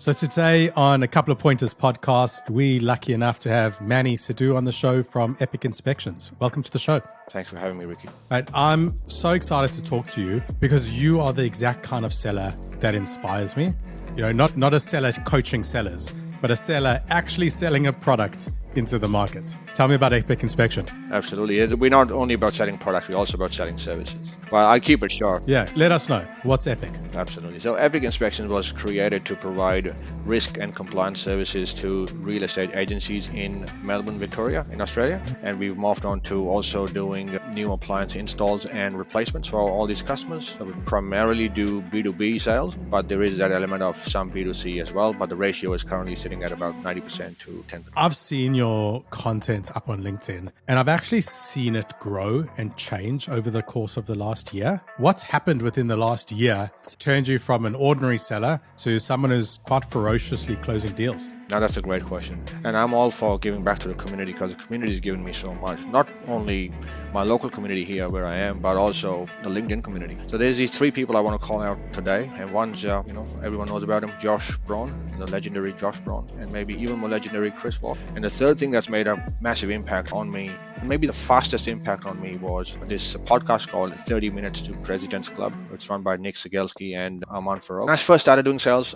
So today on a Couple of Pointers podcast, we're lucky enough to have Manny Sidhu on the show from Epic Inspections. Welcome to the show. Thanks for having me, Ricky. Right, I'm so excited to talk to you because you are the exact kind of seller that inspires me. You know, not a seller coaching sellers, but a seller actually selling a product into the market. Tell me about Epic Inspection. Absolutely. We're not only about selling products, we're also about selling services. Well, I keep it short. Yeah, let us know. What's Epic? Absolutely. So Epic Inspection was created to provide risk and compliance services to real estate agencies in Melbourne, Victoria, in Australia. And we've moved on to also doing new appliance installs and replacements for all these customers. So we primarily do B2B sales, but there is that element of some B2C as well. But the ratio is currently sitting at about 90% to 10%. I've seen your content up on LinkedIn, and I've actually seen it grow and change over the course of the last year. What's happened within the last year that's turned you from an ordinary seller to someone who's quite ferociously closing deals? Now, that's a great question. And I'm all for giving back to the community because the community has given me so much. Not only my local community here where I am, but also the LinkedIn community. So there's these three people I want to call out today. And one's, everyone knows about him, Josh Braun, the legendary Josh Braun, and maybe even more legendary Chris Voss. And the third thing that's made a massive impact on me, and maybe the fastest impact on me, was this podcast called 30 Minutes to President's Club. It's run by Nick Sigelski and Arman Farouk. When I first started doing sales,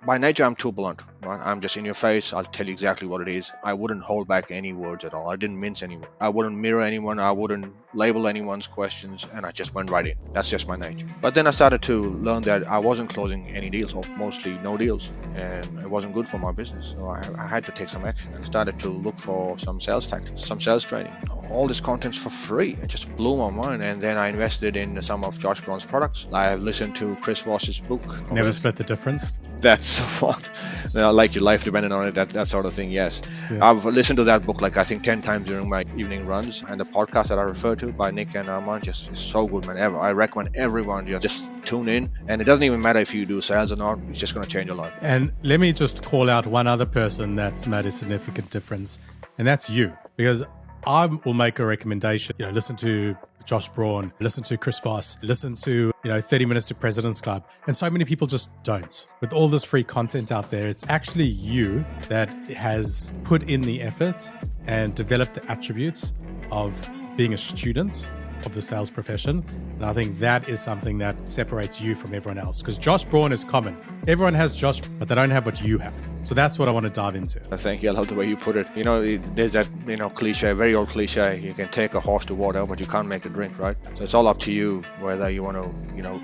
by nature, I'm too blunt. Right? I'm just in your face. I'll tell you exactly what it is. I wouldn't hold back any words at all. I didn't mince any words. I wouldn't mirror anyone. I wouldn't label anyone's questions, and I just went right in. That's just my nature. But then I started to learn that I wasn't closing any deals, or mostly no deals, and it wasn't good for my business. So I had to take some action and started to look for some sales tactics, some sales training. All this content's for free. It just blew my mind, and then I invested in some of Josh Braun's products. I have listened to Chris Voss's book. Never Split the Difference? That's what, like your life depending on it, that sort of thing, yes. Yeah. I've listened to that book I think 10 times during my evening runs, and the podcast that I refer to by Nick and Arman just is so good, man. I recommend everyone just tune in, and it doesn't even matter if you do sales or not, it's just going to change your life. And let me just call out one other person that's made a significant difference, and that's you, because I will make a recommendation, listen to Josh Braun, listen to Chris Voss, listen to, 30 Minutes to President's Club. And so many people just don't. With all this free content out there, it's actually you that has put in the effort and developed the attributes of being a student of the sales profession. And I think that is something that separates you from everyone else, because Josh Braun is common. Everyone has Josh, but they don't have what you have. So that's what I want to dive into. Thank you. I love the way you put it. There's that, cliche, very old cliche. You can take a horse to water, but you can't make it drink, right? So it's all up to you whether you want to,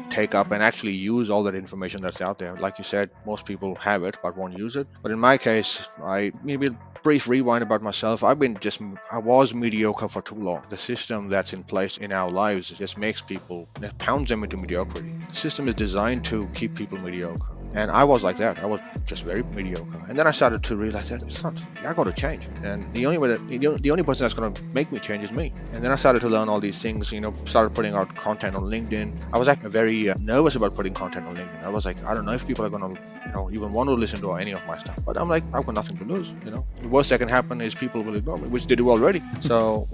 take up and actually use all that information that's out there. Like you said, most people have it, but won't use it. But in my case, maybe a brief rewind about myself. I was mediocre for too long. The system that's in place in our lives just makes people, it pounds them into mediocrity. The system is designed to keep people mediocre. And I was like that. I was just very mediocre. And then I started to realize that I got to change. And the only person that's going to make me change is me. And then I started to learn all these things, started putting out content on LinkedIn. I was actually very nervous about putting content on LinkedIn. I was like, I don't know if people are going to, even want to listen to any of my stuff. But I'm like, I've got nothing to lose, The worst that can happen is people will ignore me, which they do already. So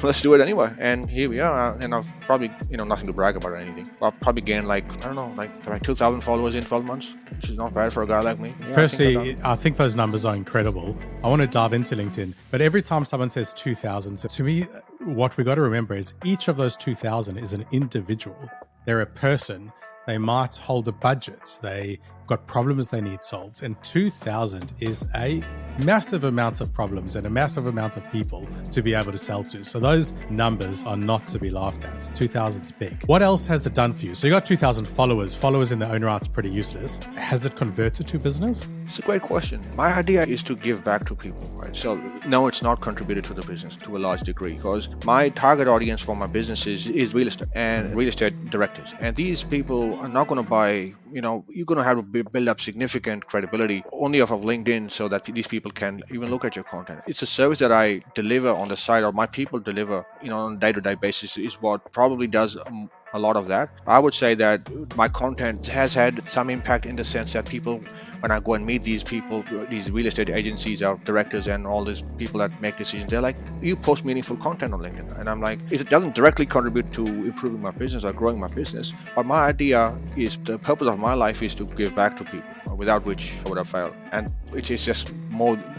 let's do it anyway. And here we are. And I've probably, nothing to brag about or anything. I've probably gained like 2,000 followers in 12 months. Which is not bad for a guy like me. Yeah, Firstly, I think those numbers are incredible. I want to dive into LinkedIn, but every time someone says 2,000, to me, what we got to remember is each of those 2,000 is an individual. They're a person. They might hold a budget. They got problems they need solved. And 2,000 is a massive amount of problems and a massive amount of people to be able to sell to. So those numbers are not to be laughed at. 2,000 is big. What else has it done for you? So you got 2,000 followers. Followers in their own right's pretty useless. Has it converted to business? It's a great question. My idea is to give back to people, right? So no, it's not contributed to the business to a large degree, because my target audience for my business is real estate and real estate directors. And these people are not going to buy, you're going to have to build up significant credibility only off of LinkedIn so that these people can even look at your content. It's a service that I deliver on the side, or my people deliver, on a day-to-day basis, is what probably does a lot of that. I would say that my content has had some impact in the sense that people, when I go and meet these people, these real estate agencies, our directors and all these people that make decisions, they're like, you post meaningful content on LinkedIn. And I'm like, it doesn't directly contribute to improving my business or growing my business, but my idea is, the purpose of my life is to give back to people. without which I would have failed. And it is just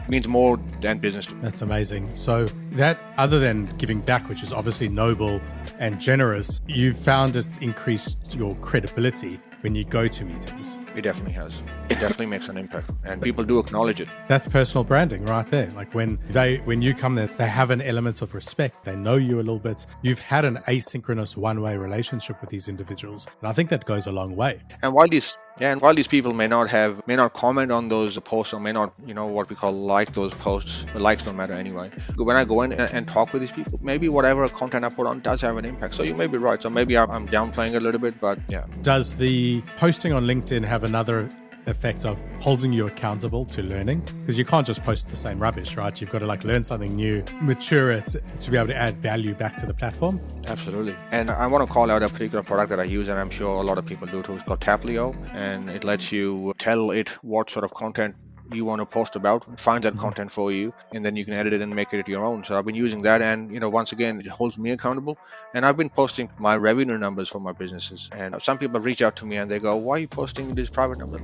means more than business to me. That's amazing. So that, other than giving back, which is obviously noble and generous, you've found it's increased your credibility when you go to meetings. It definitely has. It definitely makes an impact, and people do acknowledge it. That's personal branding right there. Like when you come there, they have an element of respect. They know you a little bit. You've had an asynchronous one-way relationship with these individuals, and I think that goes a long way. And while these people may not comment on those posts, or may not, what we call like those posts, but likes don't matter anyway. When I go in and talk with these people, maybe whatever content I put on does have an impact. So you may be right. So maybe I'm downplaying a little bit, but yeah. Does the posting on LinkedIn have another effect of holding you accountable to learning? Because you can't just post the same rubbish, right? You've got to learn something new, mature it to be able to add value back to the platform. Absolutely. And I want to call out a particular product that I use, and I'm sure a lot of people do too. It's called Taplio, and it lets you tell it what sort of content you want to post about, finds that content for you, and then you can edit it and make it your own. So I've been using that, and once again, it holds me accountable. And I've been posting my revenue numbers for my businesses, and some people reach out to me and they go, why are you posting these private numbers?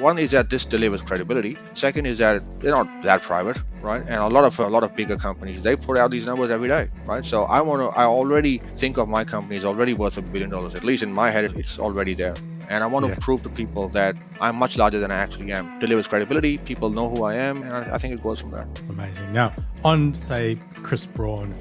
One is that this delivers credibility. Second is that they're not that private, right? And a lot of bigger companies, they put out these numbers every day, right? So I already think of my company is already worth $1 billion. At least in my head, it's already there. And I want to prove to people that I'm much larger than I actually am. Delivers credibility, people know who I am, and I think it goes from there. Amazing. Now, on, say, Josh Braun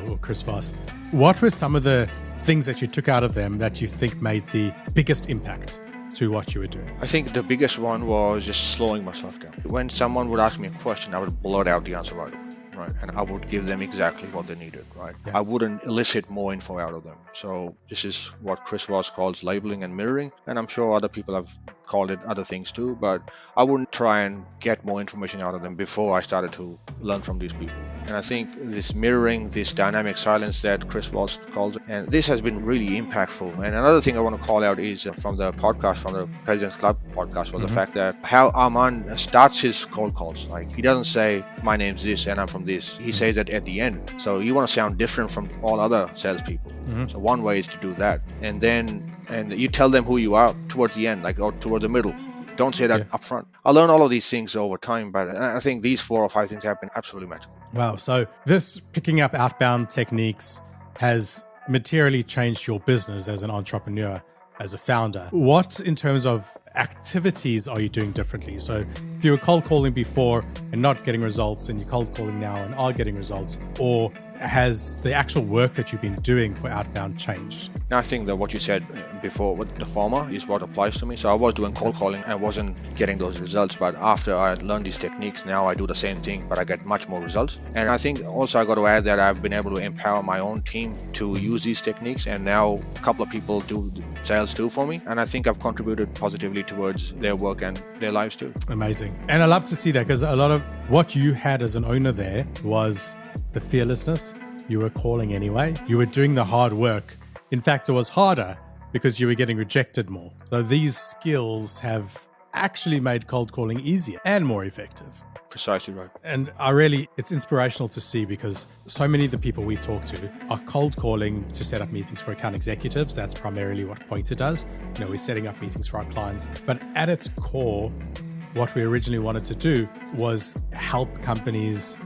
or Chris Voss, what were some of the things that you took out of them that you think made the biggest impact to what you were doing? I think the biggest one was just slowing myself down. When someone would ask me a question, I would blurt out the answer right away. Right, and I would give them exactly what they needed, right? Yeah. I wouldn't elicit more info out of them. So this is what Chris Voss calls labeling and mirroring, and I'm sure other people have called it other things too, but I wouldn't try and get more information out of them before I started to learn from these people. And I think this mirroring, this dynamic silence that Chris Voss calls it, and this has been really impactful. And another thing I want to call out is from the President's Club podcast, was the fact that how Arman starts his cold calls. Like, he doesn't say, my name's this and I'm from this. He says that at the end. So you want to sound different from all other salespeople. So one way is to do that. And you tell them who you are towards the end, or towards the middle. Don't say that up front. I learned all of these things over time, but I think these 4 or 5 things have been absolutely magical. Wow. So this picking up outbound techniques has materially changed your business as an entrepreneur, as a founder. What, in terms of activities, are you doing differently? So if you were cold calling before and not getting results, and you're cold calling now and are getting results, or has the actual work that you've been doing for outbound changed? I think that what you said before, with the former, is what applies to me. So I was doing cold calling and wasn't getting those results, but after I learned these techniques, now I do the same thing, but I get much more results. And I think also I got to add that I've been able to empower my own team to use these techniques, and now a couple of people do sales too for me, and I think I've contributed positively towards their work and their lives too. Amazing. And I love to see that, because a lot of what you had as an owner there was the fearlessness. You were calling anyway. You were doing the hard work. In fact, it was harder because you were getting rejected more. So these skills have actually made cold calling easier and more effective. Precisely right. And it's inspirational to see, because so many of the people we talk to are cold calling to set up meetings for account executives. That's primarily what Pointer does. We're setting up meetings for our clients. But at its core, what we originally wanted to do was help founders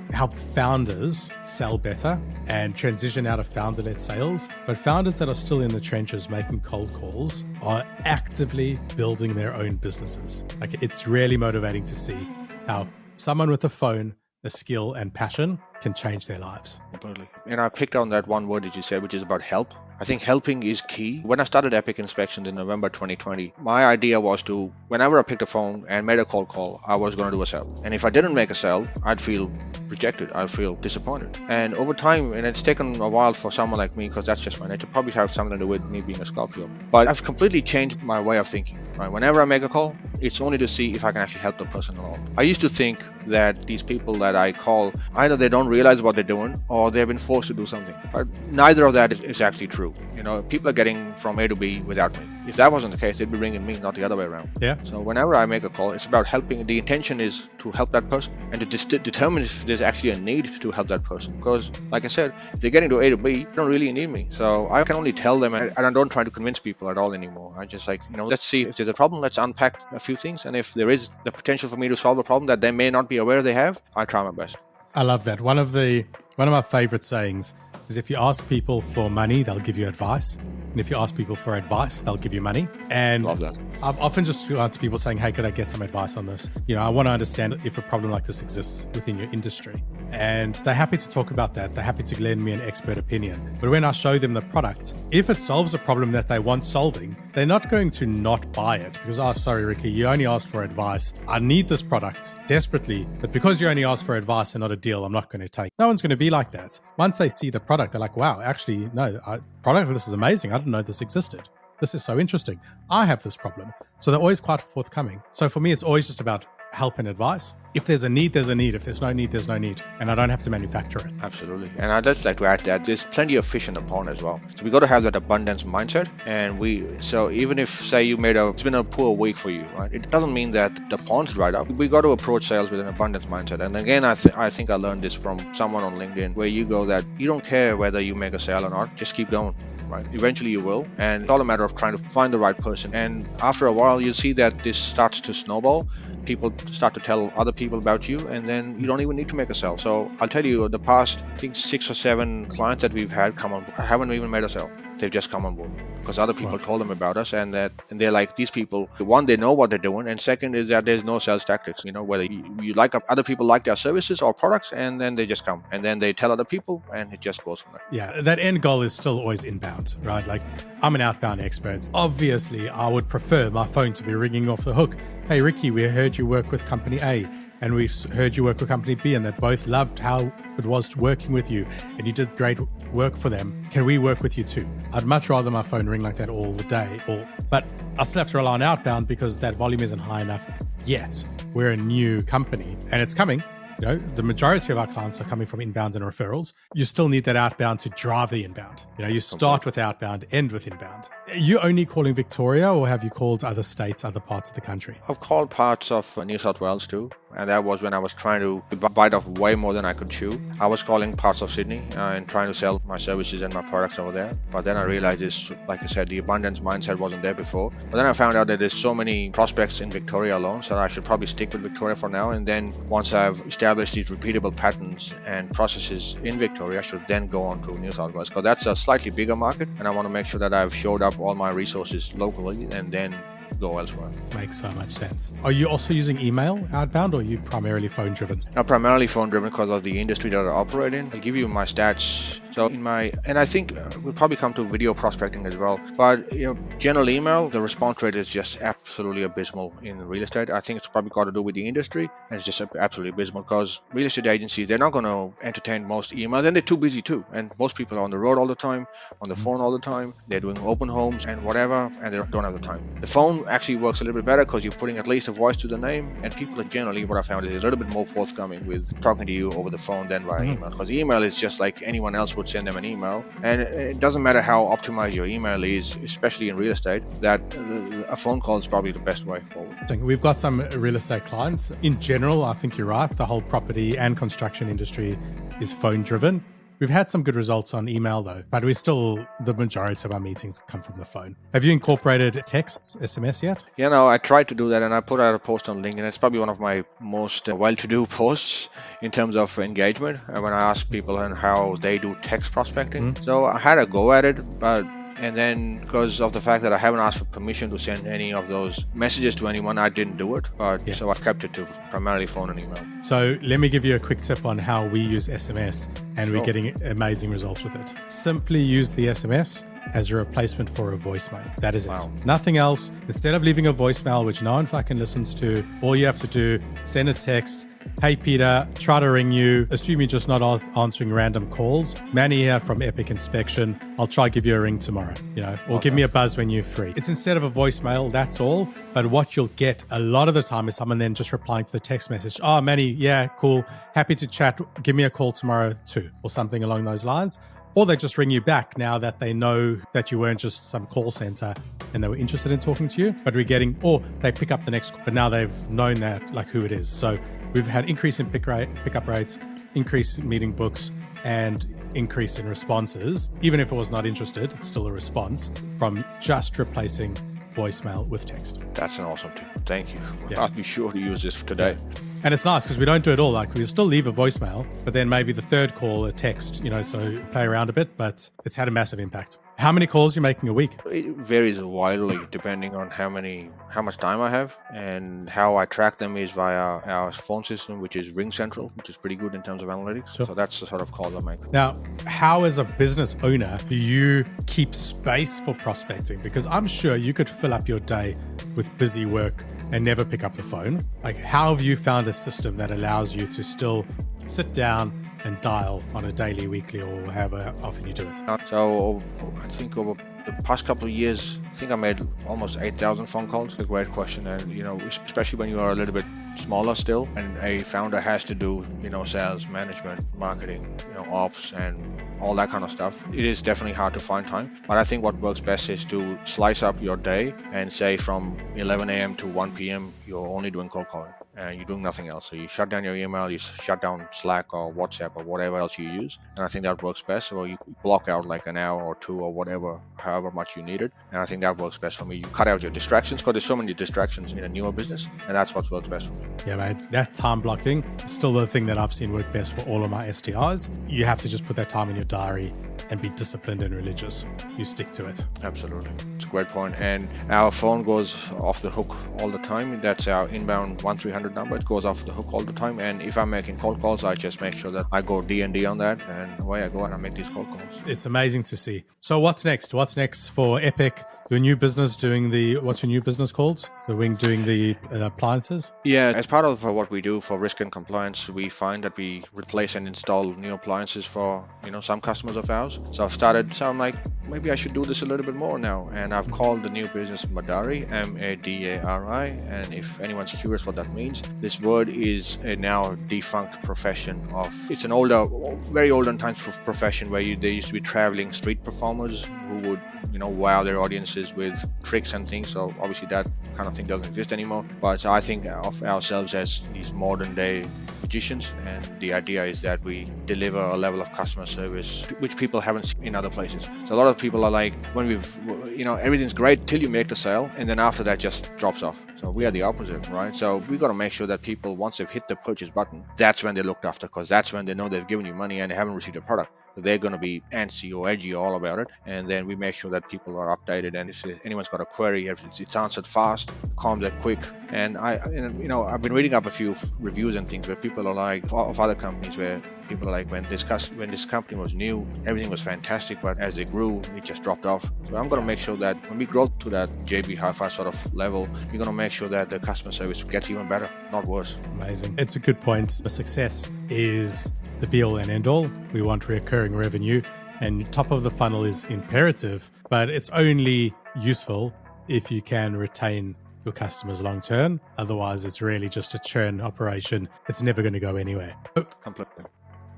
sell better and transition out of founder-led sales. But founders that are still in the trenches making cold calls are actively building their own businesses. It's really motivating to see how someone with a phone, a skill, and passion can change their lives. Completely. And I picked on that one word that you said, which is about help. I think helping is key. When I started Epic Inspections in November 2020, my idea was to, whenever I picked a phone and made a cold call, I was going to do a sale. And if I didn't make a sale, I'd feel rejected. I'd feel disappointed. And over time, and it's taken a while for someone like me, because that's just my nature, probably have something to do with me being a Scorpio. But I've completely changed my way of thinking. Right? Whenever I make a call, it's only to see if I can actually help the person at all. I used to think that these people that I call, either they don't realize what they're doing, or they've been forced to do something. But neither of that is actually true. People are getting from A to B without me. If that wasn't the case, they'd be ringing me, not the other way around. Yeah. So whenever I make a call, it's about helping. The intention is to help that person and to determine if there's actually a need to help that person. Because, like I said, if they're getting to A to B, they don't really need me. So I can only tell them, and I don't try to convince people at all anymore. I just let's see if there's a problem, let's unpack a few things. And if there is the potential for me to solve a problem that they may not be aware they have, I try my best. I love that. One of my favorite sayings is if you ask people for money, they'll give you advice. And if you ask people for advice, they'll give you money. And Love that. I've often just gone to people saying, hey, could I get some advice on this? I want to understand if a problem like this exists within your industry. And they're happy to talk about that. They're happy to lend me an expert opinion. But when I show them the product, if it solves a problem that they want solving, they're not going to not buy it because, oh, sorry, Ricky, you only asked for advice. I need this product desperately, but because you only asked for advice and not a deal, I'm not going to take. No one's going to be like that. Once they see the product, they're like, wow, actually, no, product, this is amazing. I didn't know this existed. This is so interesting. I have this problem. So they're always quite forthcoming. So for me, it's always just about help and advice. If there's a need, there's a need. If there's no need, there's no need. And I don't have to manufacture it. Absolutely. And I'd just like to add that there's plenty of fish in the pond as well. So we got to have that abundance mindset. And so even if, say, it's been a poor week for you, right? It doesn't mean that the pond's dried up. We got to approach sales with an abundance mindset. And again, I think I learned this from someone on LinkedIn, where you go that you don't care whether you make a sale or not, just keep going. Right. Eventually you will, and it's all a matter of trying to find the right person. And after a while, you see that this starts to snowball. People start to tell other people about you, and then you don't even need to make a sale. So I'll tell you, the past, I think 6 or 7 clients that we've had come on, I haven't even made a sale. They've just come on board because other people told them about us, and they're like, these people, one, they know what they're doing, and second is that there's no sales tactics. Whether you like other people like their services or products, and then they just come, and then they tell other people, and it just goes from there. Yeah, that end goal is still always inbound, right? Like, I'm an outbound expert. Obviously, I would prefer my phone to be ringing off the hook. Hey, Ricky, we heard you work with company A, and we heard you work with company B, and they both loved how it was working with you, and you did great work for them. Can we work with you too? I'd much rather my phone ring like that all the day. But I still have to rely on outbound because that volume isn't high enough yet. We're a new company, and it's coming. The majority of our clients are coming from inbounds and referrals. You still need that outbound to drive the inbound. You start with outbound, end with inbound. Are you only calling Victoria, or have you called other states, other parts of the country? I've called parts of New South Wales too, and that was when I was trying to bite off way more than I could chew. I was calling parts of Sydney and trying to sell my services and my products over there. But then I realized this, like I said, the abundance mindset wasn't there before. But then I found out that there's so many prospects in Victoria alone, so I should probably stick with Victoria for now. And then once I've established these repeatable patterns and processes in Victoria, I should then go on to New South Wales, because that's a slightly bigger market, and I want to make sure that I've showed up all my resources locally and then go elsewhere. Makes so much sense. Are you also using email outbound, or are you primarily phone driven? Now, primarily phone driven because of the industry that I operate in. I'll give you my stats. So and I think we'll probably come to video prospecting as well. But general email, the response rate is just absolutely abysmal in real estate. I think it's probably got to do with the industry, and it's just absolutely abysmal because real estate agencies, they're not going to entertain most emails, and they're too busy too. And most people are on the road all the time, on the phone all the time. They're doing open homes and whatever, and they don't have the time. The phone actually works a little bit better because you're putting at least a voice to the name, and people are generally, what I found, is a little bit more forthcoming with talking to you over the phone than via email, because email is just like anyone else would send them an email, and it doesn't matter how optimized your email is, especially in real estate, that a phone call is probably the best way forward. We've got some real estate clients. In general, I think you're right. The whole property and construction industry is phone driven. We've had some good results on email though, but the majority of our meetings come from the phone. Have you incorporated texts, SMS yet? I tried to do that, and I put out a post on LinkedIn. It's probably one of my most well-to-do posts in terms of engagement when I ask people and how they do text prospecting. So I had a go at it, and then because of the fact that I haven't asked for permission to send any of those messages to anyone, I didn't do it. So I've kept it to primarily phone and email. So let me give you a quick tip on how we use SMS, and we're getting amazing results with it. Simply use the SMS as a replacement for a voicemail. That is it. Nothing else. Instead of leaving a voicemail, which no one fucking listens to, all you have to do, send a text. Hey, Peter, try to ring you. Assume you're just not answering random calls. Manny here from Epic Inspection. I'll try to give you a ring tomorrow, or give me a buzz when you're free. It's instead of a voicemail, that's all. But what you'll get a lot of the time is someone then just replying to the text message. Oh, Manny, yeah, cool. Happy to chat. Give me a call tomorrow too, or something along those lines. Or they just ring you back now that they know that you weren't just some call center and they were interested in talking to you, but or they pick up the next call, but now they've known that, like, who it is. So we've had increase in pickup rates, increase in meeting books, and increase in responses. Even if it was not interested, it's still a response from just replacing voicemail with text. That's an awesome tip. Thank you. Yeah. I'll be sure to use this today. And it's nice because we don't do it all. Like, we still leave a voicemail, but then maybe the third call, a text, so play around a bit, but it's had a massive impact. How many calls are you making a week? It varies wildly depending on how much time I have, and how I track them is via our phone system, which is Ring Central, which is pretty good in terms of analytics. Sure. So that's the sort of calls I make. Now, how as a business owner do you keep space for prospecting? Because I'm sure you could fill up your day with busy work and never pick up the phone. Like, how have you found a system that allows you to still sit down and dial on a daily, weekly, or however often you do it? So I think over the past couple of years, I think I made almost 8,000 phone calls. It's a great question, and especially when you are a little bit smaller still, and a founder has to do sales, management, marketing, ops, and all that kind of stuff. It is definitely hard to find time, but I think what works best is to slice up your day and say from 11 a.m. to 1 p.m. you're only doing cold calling and you're doing nothing else. So you shut down your email, you shut down Slack or WhatsApp or whatever else you use, and I think that works best. So you block out like an hour or two or whatever, however much you need it, and I think that works best for me. You cut out your distractions, because there's so many distractions in a newer business, and that's what works best for me. Yeah, mate, that time blocking is still the thing that I've seen work best for all of my STRs. You have to just put that time in your diary and be disciplined and religious. You stick to it. Absolutely. It's a great point. And our phone goes off the hook all the time. That's our inbound 1300 number. It goes off the hook all the time. And if I'm making cold calls, I just make sure that I go D&D on that, and away I go and I make these cold calls. It's amazing to see. So what's next? What's next for Epic? Your new business what's your new business called? The Wing doing the appliances? Yeah, as part of what we do for risk and compliance, we find that we replace and install new appliances for, some customers of ours. So I'm like, maybe I should do this a little bit more now. And I've called the new business Madari, Madari. And if anyone's curious what that means, this word is a now defunct profession it's an very olden times profession where they used to be traveling street performers who would, wow their audiences with tricks and things. So obviously that kind of thing doesn't exist anymore. But I think of ourselves as these modern day magicians, and the idea is that we deliver a level of customer service which people haven't seen in other places. So a lot of people are like, when everything's great till you make the sale, and then after that just drops off. So we are the opposite, right? So we got to make sure that people, once they've hit the purchase button, that's when they're looked after, because that's when they know they've given you money and they haven't received a product. They're going to be antsy or edgy all about it, and then we make sure that people are updated, and if anyone's got a query, it's answered fast, comms are quick. And I've been reading up a few reviews and things where people are like, of other companies, where people are like, when this company was new, everything was fantastic, but as they grew, it just dropped off. So I'm going to make sure that when we grow to that JB Hi-Fi sort of level, we're going to make sure that the customer service gets even better, not worse. Amazing. It's a good point. The success is the be-all and end-all. We want recurring revenue, and top of the funnel is imperative, but it's only useful if you can retain your customers long term. Otherwise, it's really just a churn operation. It's never going to go anywhere. Completely.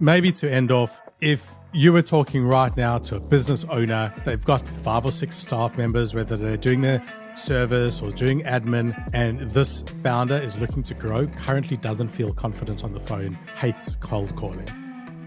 Maybe to end off, if you were talking right now to a business owner, they've got 5 or 6 staff members, whether they're doing their service or doing admin, and this founder is looking to grow, currently doesn't feel confident on the phone, hates cold calling,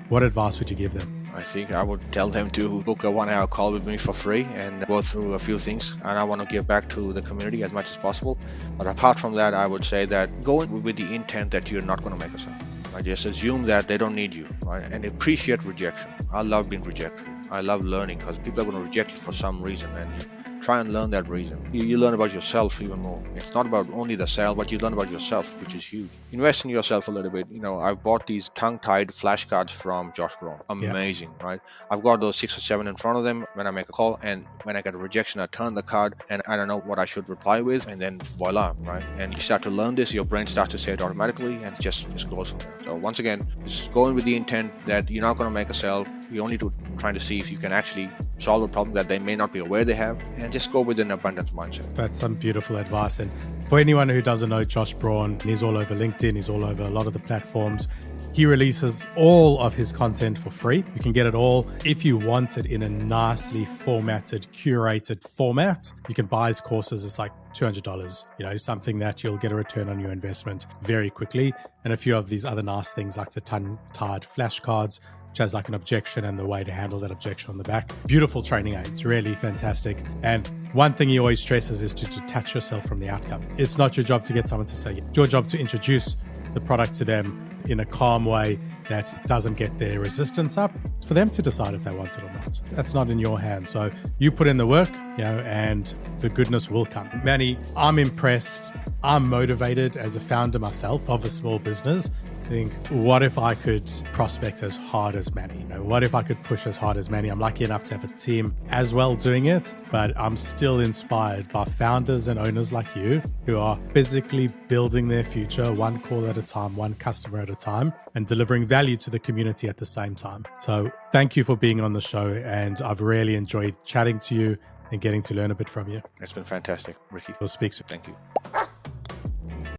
what advice would you give them? I think I would tell them to book a 1-hour call with me for free and go through a few things. And I want to give back to the community as much as possible. But apart from that, I would say that go in with the intent that you're not going to make a sale. I just assume that they don't need you, right? And appreciate rejection. I love being rejected. I love learning, because people are going to reject you for some reason, and you try and learn that reason. You learn about yourself even more. It's not about only the sale, but you learn about yourself, which is huge. Invest in yourself a little bit. I bought these tongue-tied flashcards from Josh Braun. Amazing, right? I've got those 6 or 7 in front of them when I make a call, and when I get a rejection, I turn the card and I don't know what I should reply with, and then voila, right? And you start to learn this, your brain starts to say it automatically, and it just goes from there. So once again, just go in with the intent that you're not going to make a sale. You're only trying to see if you can actually solve a problem that they may not be aware they have, and just go with an abundance mindset. That's some beautiful advice. And for anyone who doesn't know Josh Braun, he's all over LinkedIn, he's all over a lot of the platforms. He releases all of his content for free. You can get it all. If you want it in a nicely formatted, curated format, you can buy his courses. It's like $200, something that you'll get a return on your investment very quickly. And a few of these other nice things like the tongue-tied flashcards, which has like an objection and the way to handle that objection on the back. Beautiful training aids, really fantastic. And one thing he always stresses is to detach yourself from the outcome. It's not your job to get someone to say, it's your job to introduce the product to them in a calm way that doesn't get their resistance up. It's for them to decide if they want it or not. That's not in your hands. So you put in the work, and the goodness will come. Manny, I'm impressed. I'm motivated as a founder myself of a small business. I think, what if I could prospect as hard as Manny? What if I could push as hard as Manny? I'm lucky enough to have a team as well doing it, but I'm still inspired by founders and owners like you who are physically building their future one call at a time, one customer at a time, and delivering value to the community at the same time. So thank you for being on the show, and I've really enjoyed chatting to you and getting to learn a bit from you. It's been fantastic, Ricky. We'll speak soon. Thank you.